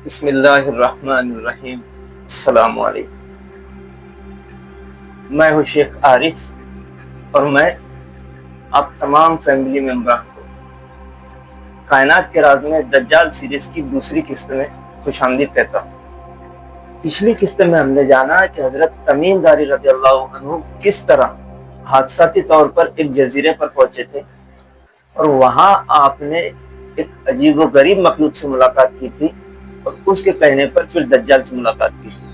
بسم اللہ الرحمن الرحیم۔ السلام علیکم۔ میں ہوں شیخ عارف اور میں آپ تمام فیملی ممبران کو کائنات کے راز میں دجال سیریز کی دوسری قسط میں خوش آمدید کہتا ہوں۔ پچھلی قسط میں ہم نے جانا کہ حضرت تمیم داری رضی اللہ عنہ کس طرح حادثاتی طور پر ایک جزیرے پر پہنچے تھے اور وہاں آپ نے ایک عجیب و غریب مخلوق سے ملاقات کی تھی اور اس کے کہنے پر پھر دجال سے ملاقات کی تھی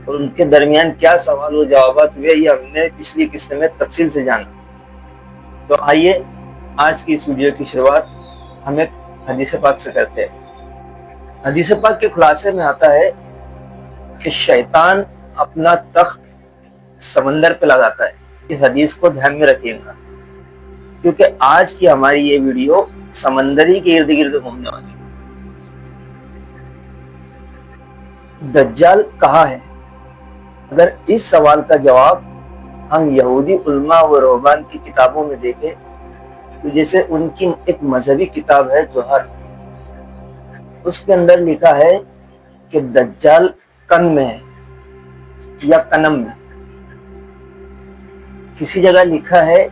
اور ان کے درمیان کیا سوال و جوابات ہوئے یہ ہم نے پچھلی قسط میں تفصیل سے جانا۔ تو آئیے آج کی اس ویڈیو کی شروعات ہمیں حدیث پاک سے کرتے ہیں۔ حدیث پاک کے خلاصے میں آتا ہے کہ شیطان اپنا تخت سمندر پہ لگاتا ہے۔ اس حدیث کو دھیان میں رکھیے گا کیونکہ آج کی ہماری یہ ویڈیو سمندری کے ارد گرد گھومنے والی ہے۔ دجال کہاں ہے؟ اگر اس سوال کا جواب ہم یہودی علماء و رہبان کی کتابوں میں دیکھیں تو جیسے ان کی ایک مذہبی کتاب ہے جوہر، اس کے اندر لکھا ہے کہ دجال کن میں ہے یا کنم میں۔ کسی جگہ لکھا ہے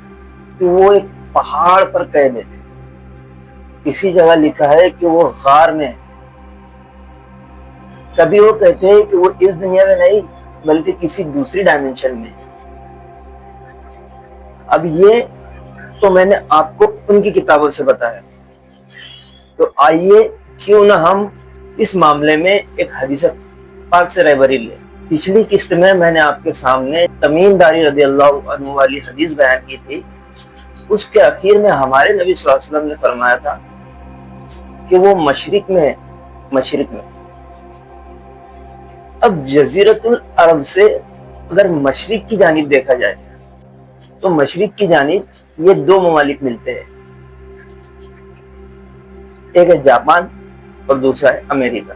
کہ وہ ایک پہاڑ پر قید ہے، کسی جگہ لکھا ہے کہ وہ غار میں ہے، کبھی وہ کہتے ہیں کہ وہ اس دنیا میں نہیں بلکہ کسی دوسری ڈائمنشن میں ہے۔ اب یہ تو میں نے آپ کو ان کی کتابوں سے بتایا، تو آئیے کیوں نہ ہم اس معاملے میں ایک حدیث پاک سے رہبری لیں۔ پچھلی قسط میں نے آپ کے سامنے تمیم داری رضی اللہ عنہ والی حدیث بیان کی تھی۔ اس کے اخیر میں ہمارے نبی صلی اللہ علیہ وسلم نے فرمایا تھا کہ وہ مشرق میں ہے، مشرق میں۔ اب جزیرۃ العرب سے اگر مشرق کی جانب دیکھا جائے تو مشرق کی جانب یہ دو ممالک ملتے ہیں، ایک ہے جاپان اور دوسرا ہے امریکہ۔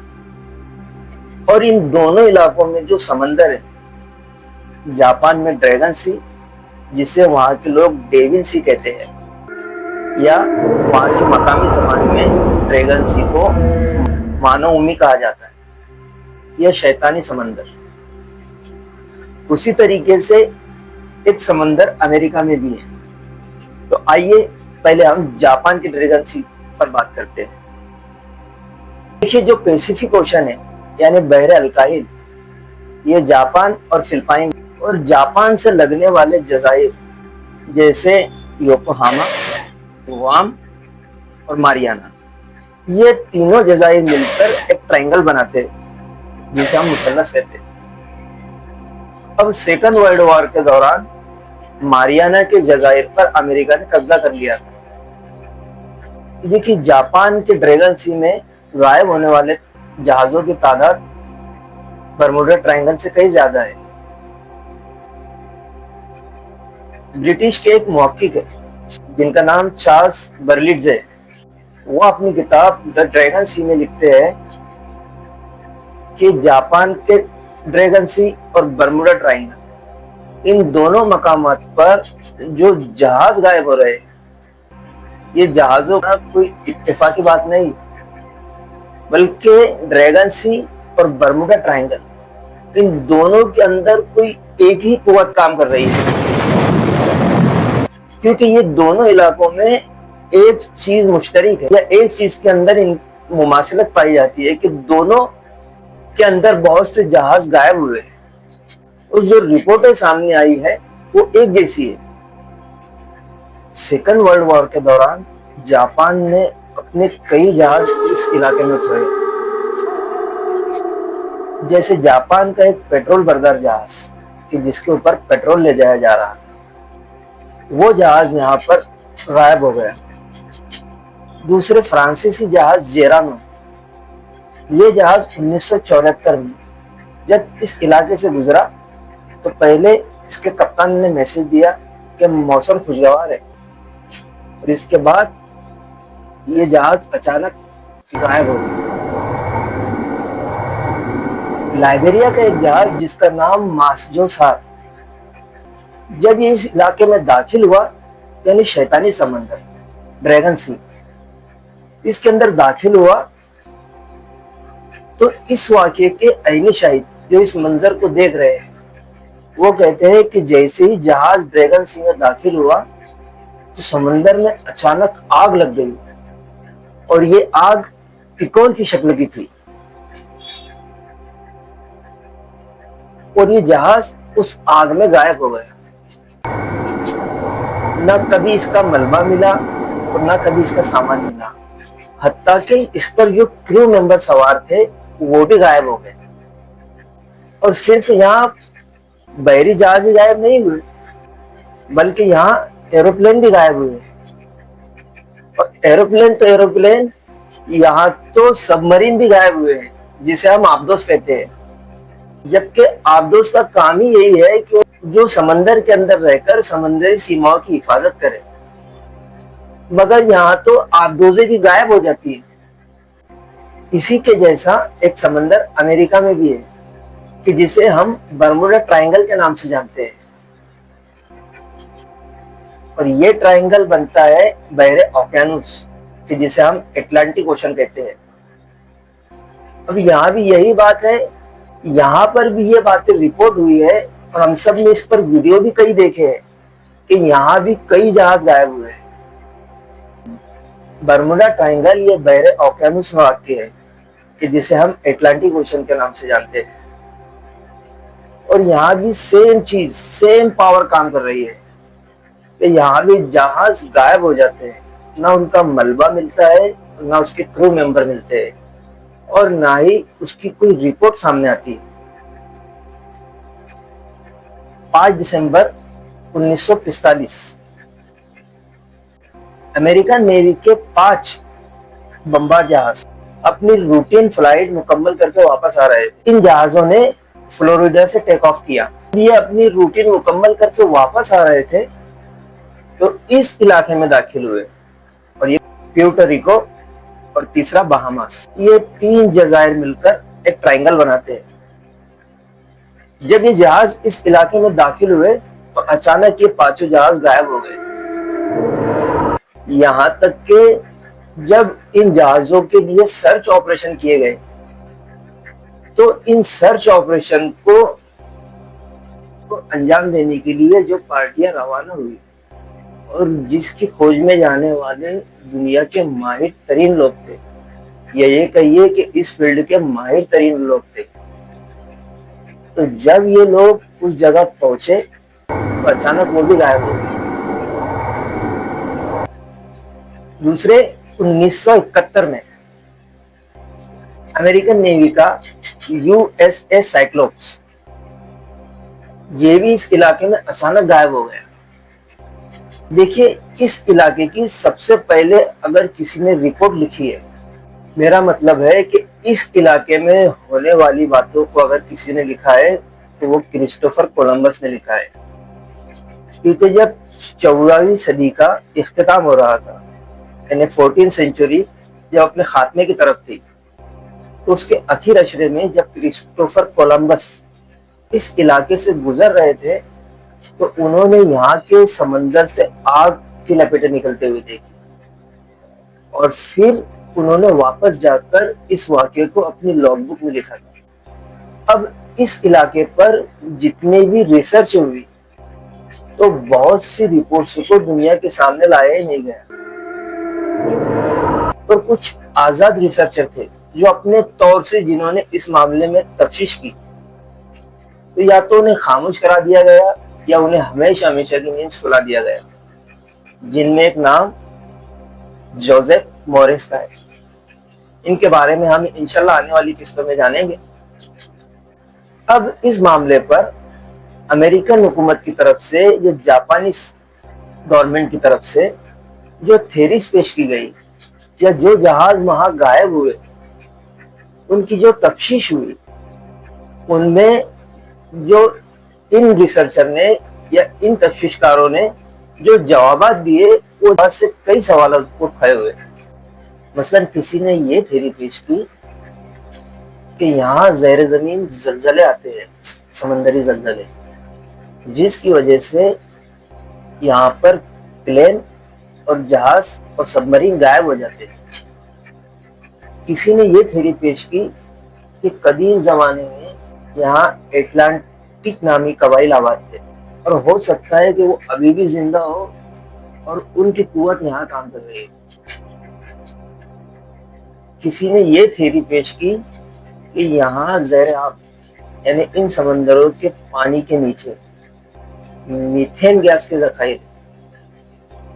اور ان دونوں علاقوں میں جو سمندر ہے، جاپان میں ڈریگن سی جسے وہاں کے لوگ ڈیول سی کہتے ہیں، یا وہاں کی مقامی زبان میں ڈریگن سی کو مانو امی کہا جاتا ہے، یا شیطانی سمندر۔ اسی طریقے سے ایک سمندر امریکہ میں بھی ہے۔ تو آئیے پہلے ہم جاپان کی ڈریگن سی پر بات کرتے ہیں۔ دیکھیے جو پیسیفک اوشن ہے یعنی بحر الکاہل، یہ جاپان اور فلپائن اور جاپان سے لگنے والے جزائر جیسے یوکوہاما، گوام اور ماریانا، یہ تینوں جزائر مل کر ایک ٹرائنگل بناتے ہیں جسے ہم مثلث کہتے ہیں۔ اب سیکنڈ ورلڈ وار کے دوران ماریانا کے جزائر پر امریکہ نے قبضہ کر لیا تھا۔ دیکھیے جاپان کے ڈریگن سی میں غائب ہونے والے جہازوں کی تعداد برموڈا ٹرائنگل سے کئی زیادہ ہے۔ برٹش کے ایک محقق ہے جن کا نام چارلس برلٹز ہے، وہ اپنی کتاب دی ڈریگن سی میں لکھتے ہیں کہ جاپان کے ڈریگن سی اور برموڈا ٹرائنگل، ان دونوں مقامات پر جو جہاز غائب ہو رہے ہیں، یہ جہازوں کا کوئی اتفاقی بات نہیں بلکہ ڈریگن سی اور برموڈا ٹرائنگل، ان دونوں کے اندر کوئی ایک ہی قوت کام کر رہی ہے، کیونکہ یہ دونوں علاقوں میں ایک چیز مشترک ہے یا ایک چیز کے اندر ان مماثلت پائی جاتی ہے کہ دونوں کے اندر بہت سے جہاز غائب ہوئے ہیں اور جو رپورٹیں سامنے آئی ہے وہ ایک جیسی ہے۔ سیکنڈ ورلڈ وار کے دوران جاپان نے اپنے کئی جہاز اس علاقے میں کھوئے، جیسے جاپان کا ایک پیٹرول بردار جہاز کہ جس کے اوپر پیٹرول لے جایا جا رہا تھا، وہ جہاز یہاں پر غائب ہو گیا۔ دوسرے فرانسیسی جہاز جیرانو، یہ جہاز 1974 میں جب اس علاقے سے گزرا تو پہلے اس کے کپتان نے میسج دیا کہ موسم خوشگوار ہے، اور اس کے بعد یہ جہاز اچانک غائب ہو گیا۔ لائبیریا کا ایک جہاز جس کا نام ماسجو سار، جب یہ اس علاقے میں داخل ہوا یعنی شیطانی سمندر ڈریگن سی، اس کے اندر داخل ہوا تو اس واقعے کے عینی شاہد جو اس منظر کو دیکھ رہے ہیں وہ کہتے ہیں کہ جیسے ہی جہاز ڈریگن سی میں داخل ہوا تو سمندر میں اچانک آگ لگ گئی اور یہ آگ تکون کی شکل کی تھی اور یہ جہاز اس آگ میں غائب ہو گیا. نہ کبھی اس کا ملبہ ملا اور نہ کبھی اس کا سامان ملا، حتیٰ کہ اس پر جو کریو ممبر سوار تھے وہ بھی غائب ہو گئے. اور صرف یہاں بحری جہاز ہی غائب نہیں ہوئے بلکہ یہاں ایروپلین بھی غائب ہوئے. اور ایروپلین یہاں تو سب مرین بھی غائب ہوئے ہیں جسے ہم آبدوز کہتے ہیں. جبکہ آبدوز کا کام ہی یہی ہے کہ جو سمندر کے اندر رہ کر سمندری سیماؤں کی حفاظت کرے، مگر یہاں تو آبدوزیں بھی غائب ہو جاتی ہیں. اسی کے جیسا ایک سمندر امریکہ میں بھی ہے کہ جسے ہم برموڈا ٹرائنگل کے نام سے جانتے ہیں، اور یہ ٹرائنگل بنتا ہے بحر اوقیانوس کہ جسے ہم اٹلانٹک اوشن کہتے ہیں. اب یہاں بھی یہی بات ہے، یہاں پر بھی یہ باتیں رپورٹ ہوئی ہے اور ہم سب نے اس پر ویڈیو بھی کئی دیکھے ہیں کہ یہاں بھی کئی جہاز غائب ہوئے ہیں. برموڈا ٹرائنگل یہ بحر اوقیانوس میں واقع ہے کہ جسے ہم اٹلانٹک اوشن کے نام سے جانتے ہیں، اور یہاں بھی سیم چیز، سیم پاور کام کر رہی ہے کہ یہاں بھی جہاز غائب ہو جاتے ہیں، نہ ان کا ملبہ ملتا ہے نہ اس کے کرو ممبر ملتے ہیں اور نہ ہی اس کی کوئی رپورٹ سامنے آتی. 5 دسمبر 1945 امریکن نیوی کے 5 بمبار جہاز اپنی روٹین فلائٹ مکمل کر کے واپس آ رہے تھے. ان جہازوں نے فلوریڈا سے ٹیک آف کیا. یہ اپنی روٹین مکمل کر کے واپس آ رہے تھے تو اس علاقے میں داخل ہوئے، اور یہ پیورٹو ریکو اور تیسرا بہاماس، یہ 3 جزائر مل کر ایک ٹرائنگل بناتے ہیں. جب یہ جہاز اس علاقے میں داخل ہوئے تو اچانک یہ 5 جہاز غائب ہو گئے. یہاں تک کہ جب ان جہازوں کے لیے سرچ آپریشن کیے گئے تو ان سرچ آپریشن کو انجام دینے کے لیے جو پارٹیاں روانہ ہوئی اور جس کی کھوج میں جانے والے دنیا کے ماہر ترین لوگ تھے، یا یہ کہیے کہ اس فیلڈ کے ماہر ترین لوگ تھے، تو جب یہ لوگ اس جگہ پہنچے تو اچانک وہ بھی غائب ہو گئے. دوسرے 1971 میں امریکن نیوی کا USA سائکلوپس یہ بھی اس علاقے میں اچانک غائب ہو گیا. دیکھیے، اس علاقے کی سب سے پہلے اگر کسی نے رپورٹ لکھی ہے، میرا مطلب ہے کہ اس علاقے میں ہونے والی باتوں کو اگر کسی نے لکھا ہے تو وہ کرسٹوفر کولمبس نے لکھا ہے. کیونکہ جب 14ویں صدی کا اختتام ہو رہا تھا، یعنی 14 سینچری جب اپنے خاتمے کی طرف تھی، تو اس کے اخیر اشرے میں جب کرسٹوفر کولمبس اس علاقے سے گزر رہے تھے تو انہوں نے یہاں کے سمندر سے آگ کی لپیٹیں نکلتے ہوئے دیکھی، اور پھر انہوں نے واپس جا کر اس واقعے کو اپنی لاگ بک میں لکھا تھا. اب اس علاقے پر جتنے بھی ریسرچ ہوئی تو بہت سی رپورٹس کو دنیا کے سامنے لایا ہی نہیں گیا، اور کچھ آزاد ریسرچر تھے جو اپنے طور سے جنہوں نے اس معاملے میں تفتیش کی، تو یا تو انہیں خاموش کرا دیا گیا یا انہیں ہمیشہ کی نیند سلا دیا گیا، جن میں ایک نام جوزف مورس کا ہے. ان کے بارے میں ہم انشاءاللہ آنے والی قسطوں میں جانیں گے. اب اس معاملے پر امریکن حکومت کی طرف سے یا جاپانی گورنمنٹ کی طرف سے جو تھیریز پیش کی گئی یا جو جہاز وہاں غائب ہوئے ان کی جو تفتیش ہوئی، ان میں جو ان ریسرچر نے یا ان تفتیش کاروں نے جو جوابات دیے وہ بات سے کئی سوالات اٹھائے ہوئے. مثلا کسی نے یہ تھیری پیش کی کہ یہاں زیر زمین زلزلے آتے ہیں، سمندری زلزلے، جس کی وجہ سے یہاں پر پلین اور جہاز اور سب مرین غائب ہو جاتے ہیں. کسی نے یہ تھیری پیش کی کہ قدیم زمانے میں یہاں اٹلانٹک نامی قبائل آباد تھے، اور ہو سکتا ہے کہ وہ ابھی بھی زندہ ہو اور ان کی قوت یہاں کام کر رہی ہے۔ کسی نے یہ تھیوری پیش کی کہ یہاں زیر آب یعنی ان سمندروں کے پانی کے نیچے میتھین گیس کے ذخائر،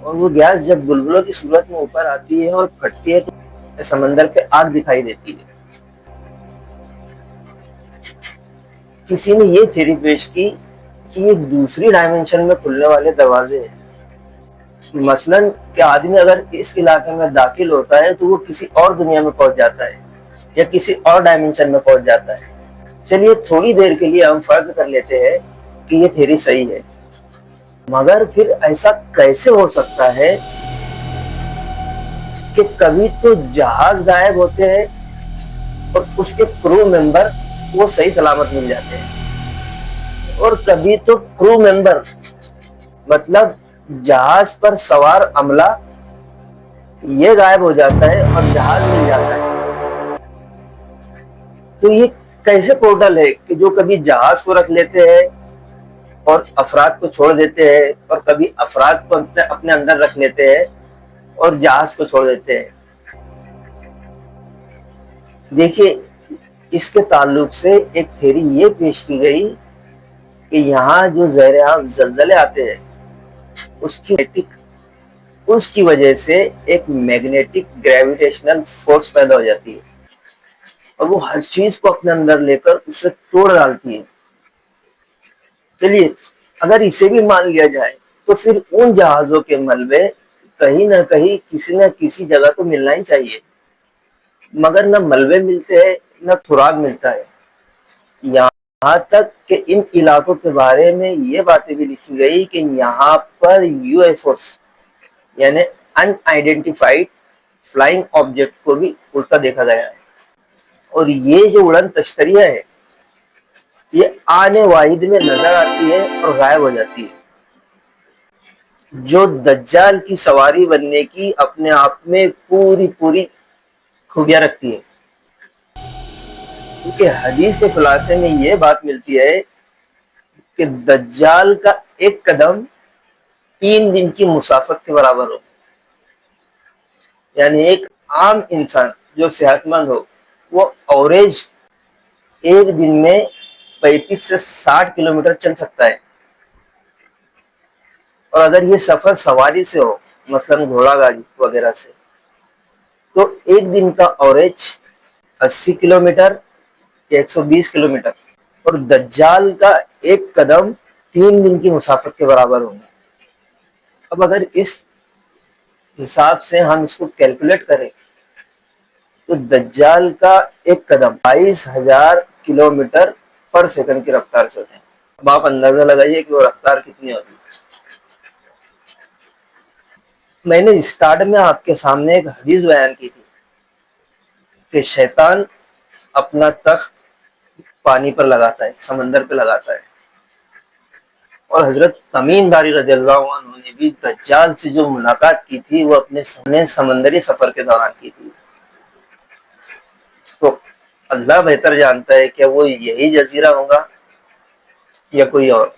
اور وہ گیس جب بلبلوں کی صورت میں اوپر آتی ہے اور پھٹتی ہے تو سمندر پہ آگ دکھائی دیتی ہے۔ کسی نے یہ تھیوری پیش کی کہ یہ دوسری ڈائمنشن میں کھلنے والے دروازے ہیں، مثلاً کہ آدمی اگر اس علاقے میں داخل ہوتا ہے تو وہ کسی اور دنیا میں پہنچ جاتا ہے یا کسی اور ڈائمنشن میں پہنچ جاتا ہے۔ چلیے تھوڑی دیر کے لیے ہم فرض کر لیتے ہیں کہ یہ تھیوری صحیح ہے، مگر پھر ایسا کیسے ہو سکتا ہے کہ کبھی تو جہاز غائب ہوتے ہیں اور اس کے کرو ممبر وہ صحیح سلامت مل جاتے ہیں، اور کبھی تو کرو ممبر مطلب جہاز پر سوار عملہ یہ غائب ہو جاتا ہے اور جہاز مل جاتا ہے۔ تو یہ کیسے پورٹل ہے کہ جو کبھی جہاز کو رکھ لیتے ہیں اور افراد کو چھوڑ دیتے ہیں، اور کبھی افراد کو اپنے اندر رکھ لیتے ہیں اور جہاز کو چھوڑ دیتے ہیں۔ دیکھیے اس کے تعلق سے ایک تھیوری یہ پیش کی گئی کہ یہاں جو زیر آب زلزلے آتے ہیں اس کی وجہ سے ایک میگنیٹک گریویٹیشنل فورس پیدا ہو جاتی ہے اور وہ ہر چیز کو اپنے اندر لے کر اسے توڑ ڈالتی ہے۔ چلیے اگر اسے بھی مان لیا جائے تو پھر ان جہازوں کے ملبے کہیں نہ کہیں کسی نہ کسی جگہ تو ملنا ہی چاہیے، مگر نہ ملبے ملتے ہیں نہ سراغ ملتا ہے۔ یہاں تک کہ ان علاقوں کے بارے میں یہ باتیں بھی لکھی گئی کہ یہاں پر یو ایف اوز یعنی ان آئیڈینٹیفائڈ فلائنگ آبجیکٹ کو بھی اڑتا دیکھا گیا ہے، اور یہ جو اڑن تشتریاں ہے یہ آنے واحد میں نظر آتی ہے اور غائب ہو جاتی ہے، جو دجال کی سواری بننے کی اپنے آپ میں پوری خوبیاں رکھتی ہے۔ کیونکہ حدیث کے خلاصے میں یہ بات ملتی ہے کہ دجال کا ایک قدم 3 دن کی مسافت کے برابر ہو، یعنی ایک عام انسان جو صحت مند ہو وہ اوریج ایک دن میں 35 سے 60 کلومیٹر چل سکتا ہے، اور اگر یہ سفر سواری سے ہو مثلاً گھوڑا گاڑی وغیرہ سے تو ایک دن کا اوریج 80 کلومیٹر 120 کلومیٹر، اور دجال کا ایک قدم 3 دن کی مسافت کے برابر ہوگا۔ اب اگر اس حساب سے ہم اس کو کیلکولیٹ کریں تو دجال کا ایک قدم 22,000 کلومیٹر پر سیکنڈ کی رفتار سے ہوتے ہیں۔ اب آپ اندازہ لگائیے کہ وہ رفتار کتنی ہوتی ہے۔ میں نے اسٹارٹ میں آپ کے سامنے ایک حدیث بیان کی تھی کہ شیطان اپنا تخت پانی پر لگاتا ہے، سمندر پہ لگاتا ہے، اور حضرت تمیم داری رضی اللہ عنہ نے بھی دجال سے جو ملاقات کی تھی وہ اپنے سمندری سفر کے دوران کی تھی۔ تو اللہ بہتر جانتا ہے کہ وہ یہی جزیرہ ہوگا یا کوئی اور۔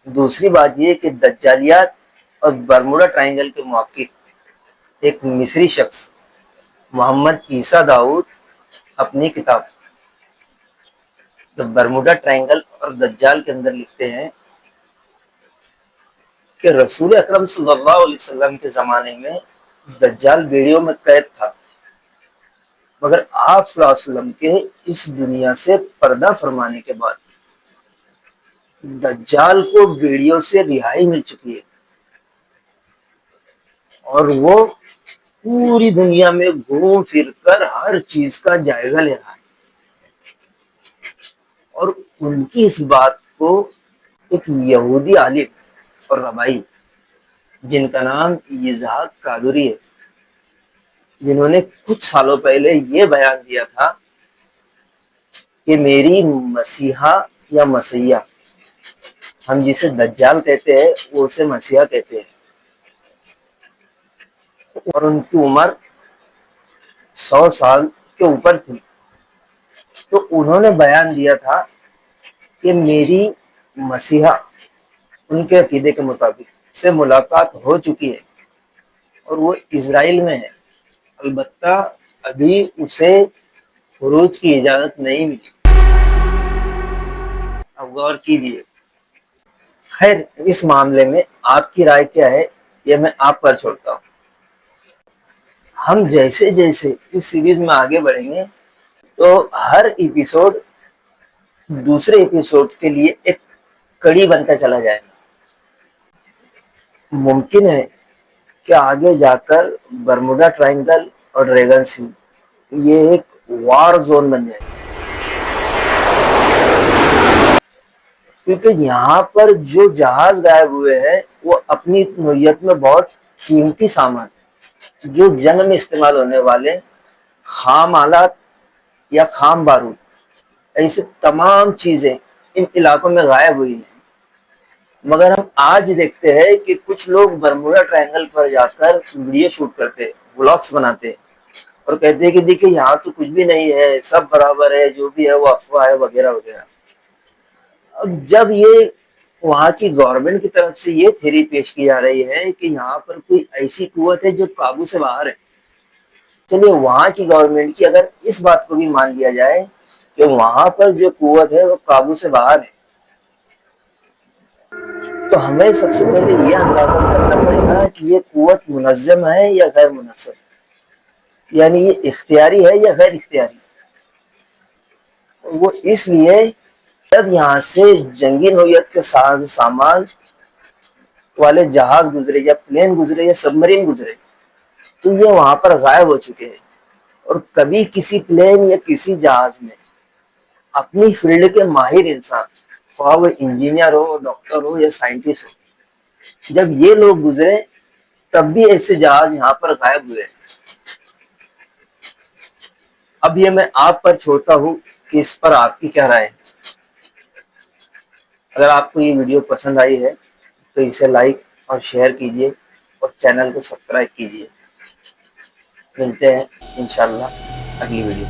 دوسری بات یہ کہ دجالیات اور برموڈا ٹرائنگل کے محقق ایک مصری شخص محمد عیسیٰ داؤد اپنی کتاب برموڈا ٹرائنگل اور دجال کے اندر لکھتے ہیں کہ رسول اکرم صلی اللہ علیہ وسلم کے زمانے میں دجال بیڑیوں میں قید تھا، مگر آپ صلی اللہ علیہ وسلم کے اس دنیا سے پردہ فرمانے کے بعد دجال کو بیڑیوں سے رہائی مل چکی ہے، اور وہ پوری دنیا میں گھوم پھر کر ہر چیز کا جائزہ لے رہا ہے۔ اور ان کی اس بات کو ایک یہودی عالم اور ربائی جن کا نام یزحاق قادری ہے، جنہوں نے کچھ سالوں پہلے یہ بیان دیا تھا کہ میری مسیحا یا مسیح، ہم جسے دجال کہتے ہیں وہ اسے مسیحا کہتے ہیں، اور ان کی عمر 100 سال کے اوپر تھی، تو انہوں نے بیان دیا تھا کہ میری مسیحا ان کے عقیدے کے مطابق سے ملاقات ہو چکی ہے اور وہ اسرائیل میں ہے، البتہ ابھی اسے خروج کی اجازت نہیں ملی۔ اب غور کیجیے۔ خیر، اس معاملے میں آپ کی رائے کیا ہے یہ میں آپ پر چھوڑتا ہوں۔ ہم جیسے جیسے اس سیریز میں آگے بڑھیں گے تو ہر ایپیسوڈ دوسرے ایپیسوڈ کے لیے ایک کڑی بنتا چلا جائے گا۔ ممکن ہے کہ آگے جا کر برمودا ٹرائنگل اور ڈریگن سی یہ ایک وار زون بن جائے، کیونکہ یہاں پر جو جہاز غائب ہوئے ہیں وہ اپنی نوعیت میں بہت قیمتی سامان، جو جنگ میں استعمال ہونے والے خام آلات یا خام بارود، ایسے تمام چیزیں ان علاقوں میں غائب ہوئی ہیں۔ مگر ہم آج دیکھتے ہیں کہ کچھ لوگ برمودا ٹرائنگل پر جا کر ویڈیو شوٹ کرتے، ولاگس بناتے اور کہتے ہیں کہ دیکھیں یہاں تو کچھ بھی نہیں ہے، سب برابر ہے، جو بھی ہے وہ افواہ ہے وغیرہ وغیرہ۔ اب جب یہ وہاں کی گورنمنٹ کی طرف سے یہ تھیوری پیش کی جا رہی ہے کہ یہاں پر کوئی ایسی قوت ہے جو قابو سے باہر ہے، چلیے وہاں کی گورنمنٹ کی اگر اس بات کو بھی مان لیا جائے کہ وہاں پر جو قوت ہے وہ قابو سے باہر ہے، تو ہمیں سب سے پہلے یہ اندازہ کرنا پڑے گا کہ یہ قوت منظم ہے یا غیر منظم، یعنی یہ اختیاری ہے یا غیر اختیاری۔ وہ اس لیے جب یہاں سے جنگی نوعیت کے ساز و سامان والے جہاز گزرے یا پلین گزرے یا سب مرین گزرے تو یہ وہاں پر غائب ہو چکے ہیں، اور کبھی کسی پلین یا کسی جہاز میں اپنی فیلڈ کے ماہر انسان، خواہ وہ انجینئر ہو، ڈاکٹر ہو یا سائنٹسٹ ہو، جب یہ لوگ گزرے تب بھی ایسے جہاز یہاں پر غائب ہوئے۔ اب یہ میں آپ پر چھوڑتا ہوں کہ اس پر آپ کی کیا رائے ہے۔ اگر آپ کو یہ ویڈیو پسند آئی ہے تو اسے لائک اور شیئر کیجیے اور چینل کو سبسکرائب کیجیے۔ ملتے ہیں انشاءاللہ اگلی ویڈیو۔